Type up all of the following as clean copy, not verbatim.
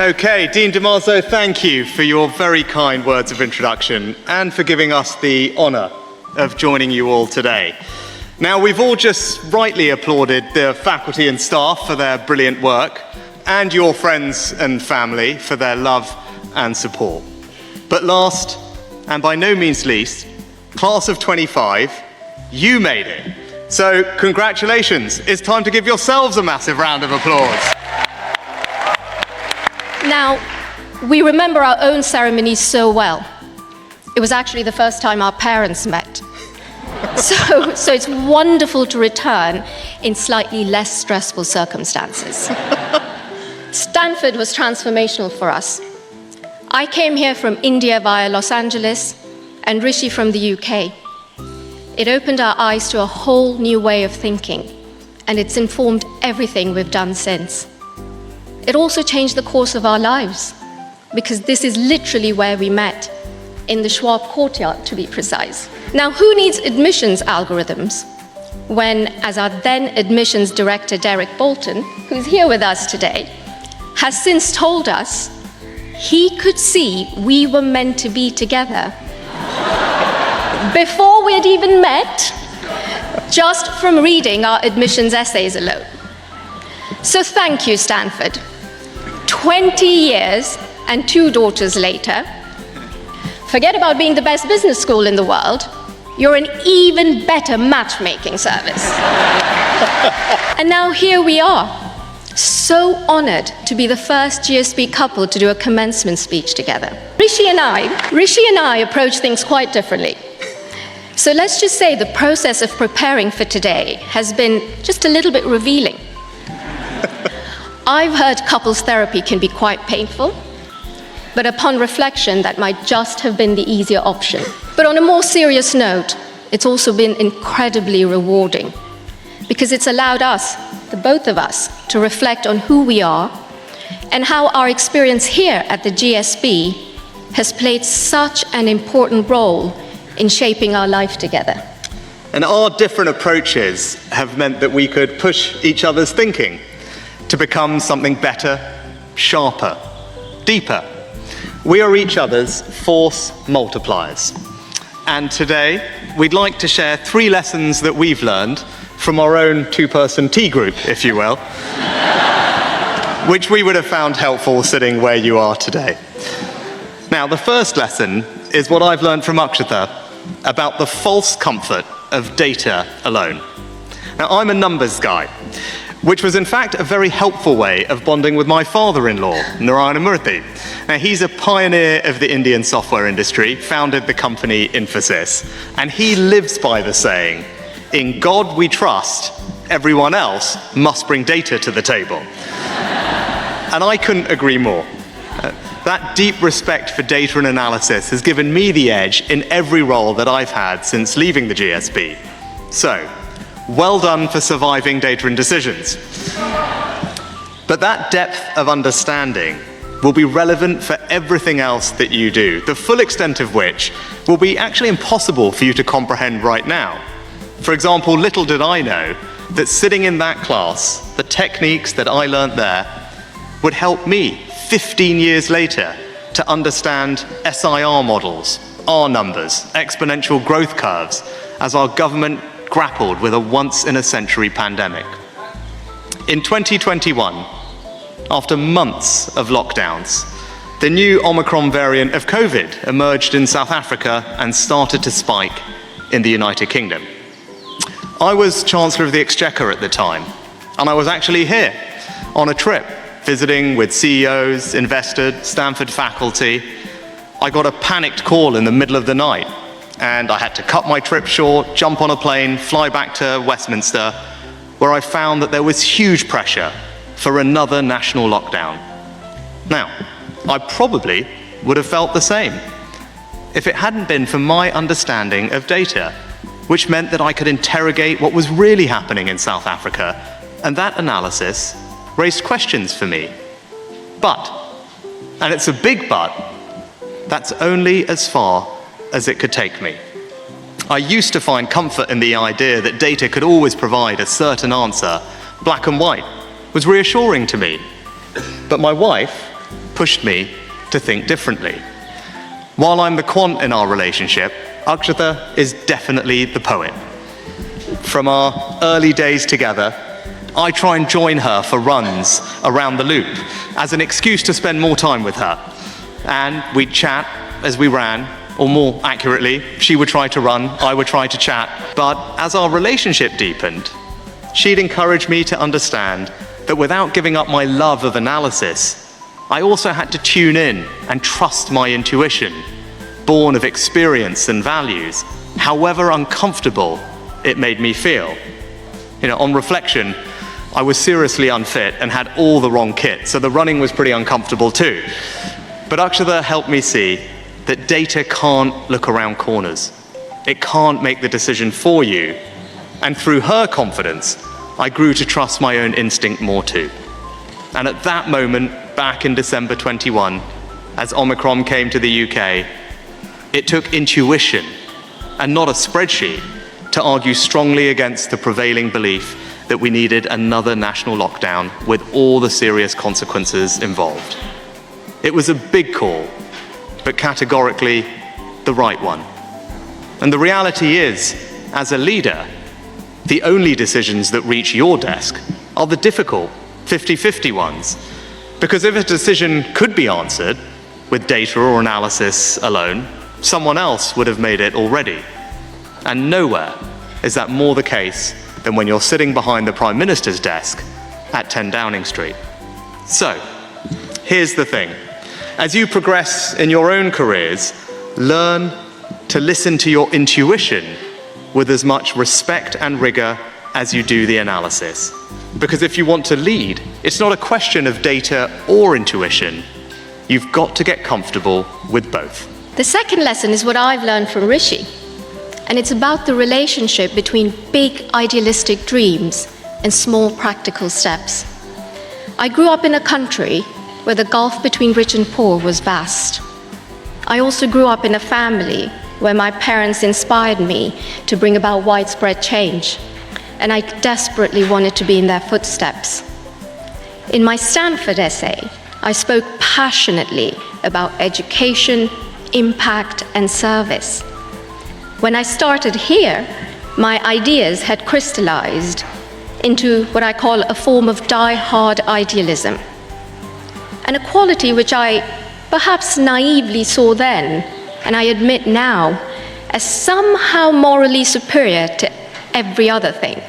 Okay, Dean DeMarzo, thank you for your very kind words of introduction and for giving us the honour of joining you all today. Now, we've all just rightly applauded the faculty and staff for their brilliant work and your friends and family for their love and support. But last, and by no means least, class of 25, you made it. So congratulations. It's time to give yourselves a massive round of applause. Now, we remember our own ceremonies so well. It was actually the first time our parents met. So it's wonderful to return in slightly less stressful circumstances. Stanford was transformational for us. I came here from India via Los Angeles, and Rishi from the UK. It opened our eyes to a whole new way of thinking, and it's informed everything we've done since. It also changed the course of our lives, because this is literally where we met, in the Schwab courtyard, to be precise. Now, who needs admissions algorithms when, as our then admissions director, Derek Bolton, who's here with us today, has since told us he could see we were meant to be together before we had even met, just from reading our admissions essays alone. So thank you, Stanford. 20 years and 2 daughters later, forget about being the best business school in the world, you're an even better matchmaking service. And now here we are, so honored to be the first GSB couple to do a commencement speech together. Rishi and I approach things quite differently. So let's just say the process of preparing for today has been just a little bit revealing. I've heard couples therapy can be quite painful, but upon reflection, that might just have been the easier option. But on a more serious note, it's also been incredibly rewarding, because it's allowed us, the both of us, to reflect on who we are and how our experience here at the GSB has played such an important role in shaping our life together. And our different approaches have meant that we could push each other's thinking to become something better, sharper, deeper. We are each other's force multipliers. And today, we'd like to share 3 lessons that we've learned from our own 2-person tea group, if you will, which we would have found helpful sitting where you are today. Now, the first lesson is what I've learned from Akshata about the false comfort of data alone. Now, I'm a numbers guy, which was in fact a very helpful way of bonding with my father-in-law, Akshata Murty. Now, he's a pioneer of the Indian software industry, founded the company Infosys, and he lives by the saying, "In God we trust, everyone else must bring data to the table." And I couldn't agree more. That deep respect for data and analysis has given me the edge in every role that I've had since leaving the GSB. So, well done for surviving data and decisions. But that depth of understanding will be relevant for everything else that you do, the full extent of which will be actually impossible for you to comprehend right now. For example, little did I know that sitting in that class, the techniques that I learnt there would help me 15 years later to understand SIR models, R numbers, exponential growth curves, as our government grappled with a once-in-a-century pandemic. In 2021, after months of lockdowns, the new Omicron variant of COVID emerged in South Africa and started to spike in the United Kingdom. I was Chancellor of the Exchequer at the time, and I was actually here on a trip, visiting with CEOs, investors, Stanford faculty. I got a panicked call in the middle of the night, and I had to cut my trip short, jump on a plane, fly back to Westminster, where I found that there was huge pressure for another national lockdown. Now, I probably would have felt the same if it hadn't been for my understanding of data, which meant that I could interrogate what was really happening in South Africa, and that analysis raised questions for me. But, and it's a big but, that's only as far as it could take me. I used to find comfort in the idea that data could always provide a certain answer, black and white, was reassuring to me. But my wife pushed me to think differently. While I'm the quant in our relationship, Akshata is definitely the poet. From our early days together, I try and join her for runs around the loop as an excuse to spend more time with her. And we'd chat as we ran, or more accurately, she would try to run, I would try to chat. But as our relationship deepened, she'd encourage me to understand that without giving up my love of analysis, I also had to tune in and trust my intuition, born of experience and values, however uncomfortable it made me feel. On reflection, I was seriously unfit and had all the wrong kit, so the running was pretty uncomfortable too. But Akshata helped me see that data can't look around corners. It can't make the decision for you. And through her confidence, I grew to trust my own instinct more too. And at that moment, back in December 21, as Omicron came to the UK, it took intuition and not a spreadsheet to argue strongly against the prevailing belief that we needed another national lockdown with all the serious consequences involved. It was a big call, but categorically the right one. And the reality is, as a leader, the only decisions that reach your desk are the difficult 50-50 ones. Because if a decision could be answered with data or analysis alone, someone else would have made it already. And nowhere is that more the case than when you're sitting behind the Prime Minister's desk at 10 Downing Street. So, here's the thing. As you progress in your own careers, learn to listen to your intuition with as much respect and rigor as you do the analysis. Because if you want to lead, it's not a question of data or intuition. You've got to get comfortable with both. The second lesson is what I've learned from Rishi, and it's about the relationship between big idealistic dreams and small practical steps. I grew up in a country where the gulf between rich and poor was vast. I also grew up in a family where my parents inspired me to bring about widespread change, and I desperately wanted to be in their footsteps. In my Stanford essay, I spoke passionately about education, impact, and service. When I started here, my ideas had crystallized into what I call a form of die-hard idealism, and a quality which I perhaps naively saw then, and I admit now, as somehow morally superior to every other thing.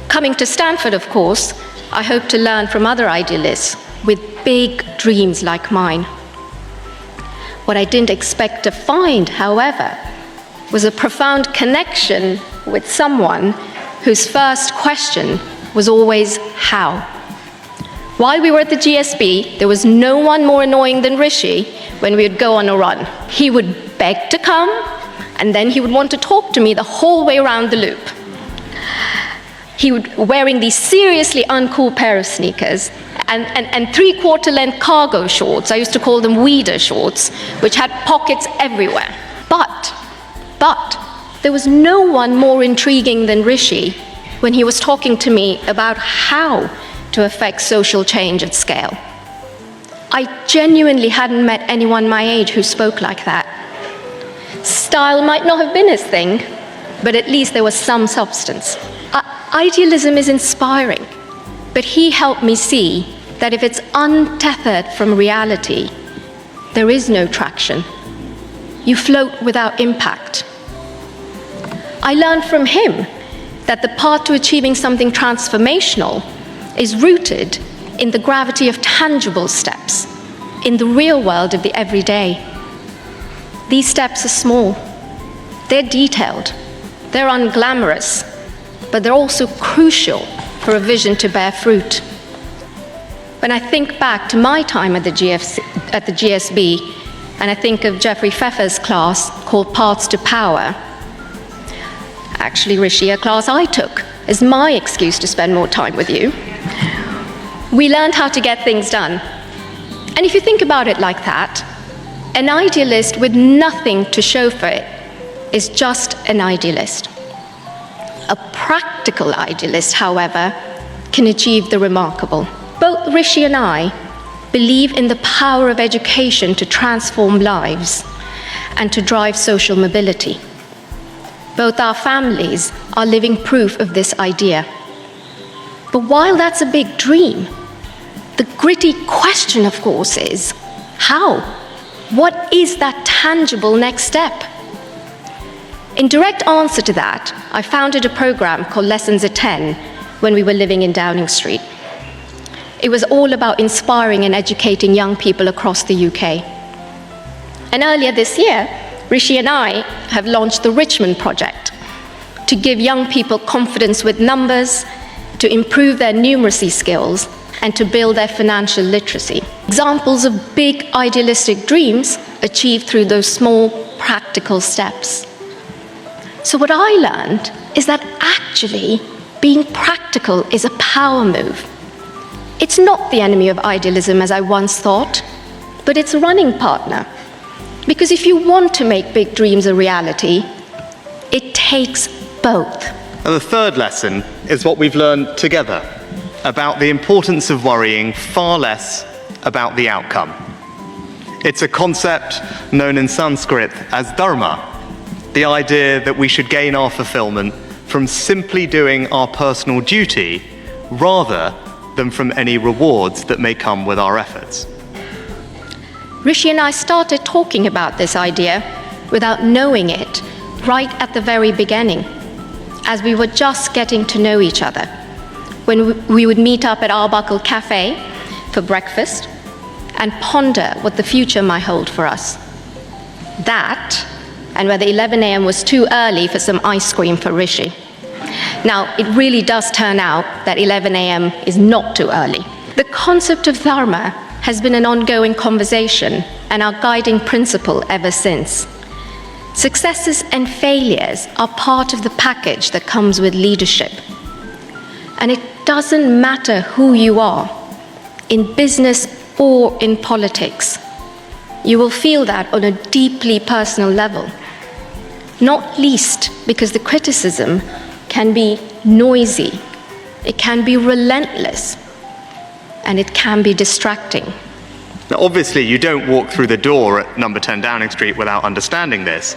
Coming to Stanford, of course, I hope to learn from other idealists with big dreams like mine. What I didn't expect to find, however, was a profound connection with someone whose first question was always how. While we were at the GSB, there was no one more annoying than Rishi when we would go on a run. He would beg to come, and then he would want to talk to me the whole way around the loop. He would wearing these seriously uncool pair of sneakers and three-quarter length cargo shorts. I used to call them weeder shorts, which had pockets everywhere. But there was no one more intriguing than Rishi when he was talking to me about how to affect social change at scale. I genuinely hadn't met anyone my age who spoke like that. Style might not have been his thing, but at least there was some substance. Idealism is inspiring, but he helped me see that if it's untethered from reality, there is no traction. You float without impact. I learned from him that the path to achieving something transformational is rooted in the gravity of tangible steps, in the real world of the everyday. These steps are small, they're detailed, they're unglamorous, but they're also crucial for a vision to bear fruit. When I think back to my time at the GSB, and I think of Jeffrey Pfeffer's class called Paths to Power, actually, Rishi, a class I took as my excuse to spend more time with you, we learned how to get things done. And if you think about it like that, an idealist with nothing to show for it is just an idealist. A practical idealist, however, can achieve the remarkable. Both Rishi and I believe in the power of education to transform lives and to drive social mobility. Both our families are living proof of this idea. But while that's a big dream, the gritty question, of course, is how? What is that tangible next step? In direct answer to that, I founded a program called Lessons at 10 when we were living in Downing Street. It was all about inspiring and educating young people across the UK. And earlier this year, Rishi and I have launched the Richmond Project to give young people confidence with numbers, to improve their numeracy skills, and to build their financial literacy. Examples of big idealistic dreams achieved through those small practical steps. So what I learned is that actually being practical is a power move. It's not the enemy of idealism as I once thought, but its running partner. Because if you want to make big dreams a reality, it takes both. And the third lesson is what we've learned together about the importance of worrying far less about the outcome. It's a concept known in Sanskrit as dharma, the idea that we should gain our fulfillment from simply doing our personal duty rather than from any rewards that may come with our efforts. Rishi and I started talking about this idea without knowing it right at the very beginning, as we were just getting to know each other, when we would meet up at Arbuckle Cafe for breakfast and ponder what the future might hold for us. That, and whether 11 a.m. was too early for some ice cream for Rishi. Now, it really does turn out that 11 a.m. is not too early. The concept of dharma has been an ongoing conversation and our guiding principle ever since. Successes and failures are part of the package that comes with leadership. And it doesn't matter who you are, in business or in politics. You will feel that on a deeply personal level, not least because the criticism can be noisy, it can be relentless, and it can be distracting. Now, obviously, you don't walk through the door at number 10 Downing Street without understanding this,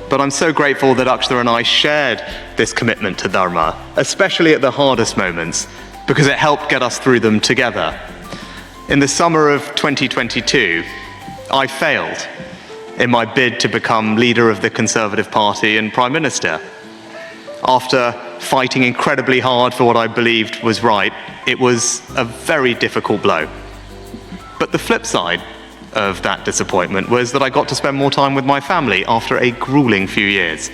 but I'm so grateful that Akshata and I shared this commitment to dharma, especially at the hardest moments, because it helped get us through them together. In the summer of 2022, I failed in my bid to become leader of the Conservative Party and Prime Minister. After fighting incredibly hard for what I believed was right, it was a very difficult blow. But the flip side of that disappointment was that I got to spend more time with my family after a grueling few years.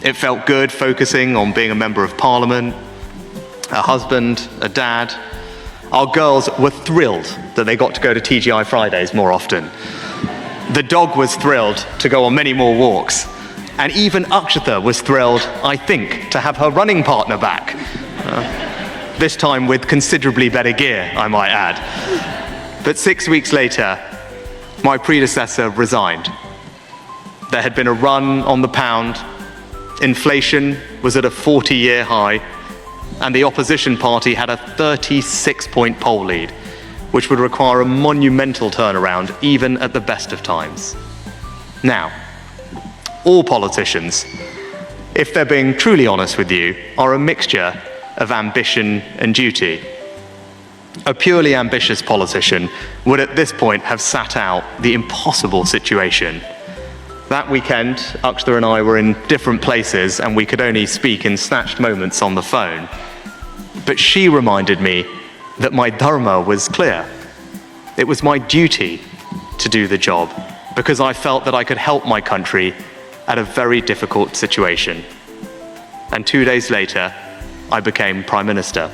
It felt good focusing on being a member of Parliament, a husband, a dad. Our girls were thrilled that they got to go to TGI Fridays more often. The dog was thrilled to go on many more walks. And even Akshata was thrilled, I think, to have her running partner back. This time with considerably better gear, I might add. But 6 weeks later, my predecessor resigned. There had been a run on the pound, inflation was at a 40-year high, and the opposition party had a 36-point poll lead, which would require a monumental turnaround even at the best of times. Now, all politicians, if they're being truly honest with you, are a mixture of ambition and duty. A purely ambitious politician would at this point have sat out the impossible situation. That weekend, Akshata and I were in different places and we could only speak in snatched moments on the phone. But she reminded me that my dharma was clear. It was my duty to do the job because I felt that I could help my country at a very difficult situation. And 2 days later, I became Prime Minister.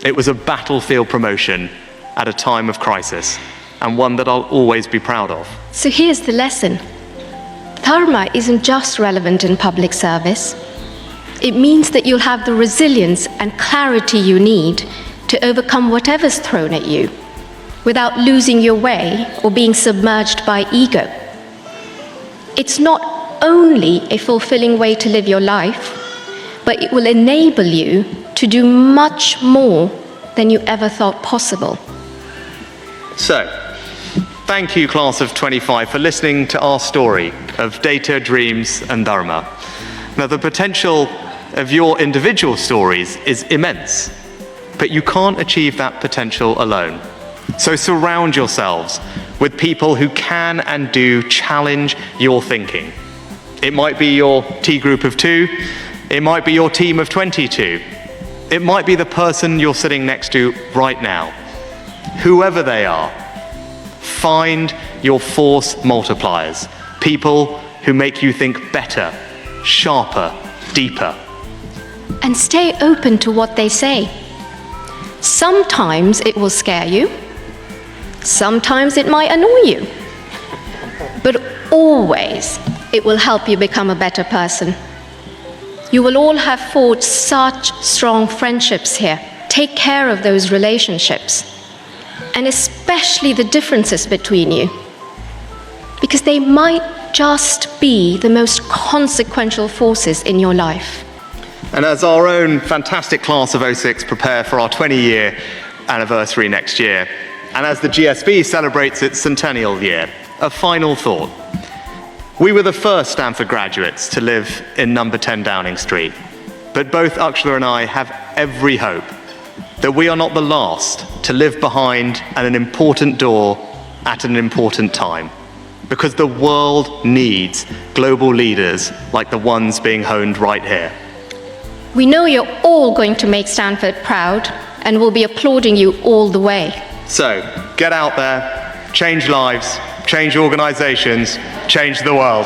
It was a battlefield promotion at a time of crisis, and one that I'll always be proud of. So here's the lesson. Dharma isn't just relevant in public service. It means that you'll have the resilience and clarity you need to overcome whatever's thrown at you without losing your way or being submerged by ego. It's not only a fulfilling way to live your life, but it will enable you to do much more than you ever thought possible. So, thank you, class of 25, for listening to our story of data, dreams, and dharma. Now, the potential of your individual stories is immense, but you can't achieve that potential alone. So surround yourselves with people who can and do challenge your thinking. It might be your T group of 2, it might be your team of 22, it might be the person you're sitting next to right now. Whoever they are, find your force multipliers, people who make you think better, sharper, deeper. And stay open to what they say. Sometimes it will scare you. Sometimes it might annoy you. But always it will help you become a better person. You will all have forged such strong friendships here. Take care of those relationships, and especially the differences between you, because they might just be the most consequential forces in your life. And as our own fantastic class of 06 prepare for our 20-year anniversary next year, and as the GSB celebrates its centennial year, a final thought. We were the first Stanford graduates to live in number 10 Downing Street, but both Akshata and I have every hope that we are not the last to live behind an important door at an important time, because the world needs global leaders like the ones being honed right here. We know you're all going to make Stanford proud, and we'll be applauding you all the way. So, get out there, change lives, change organizations, change the world.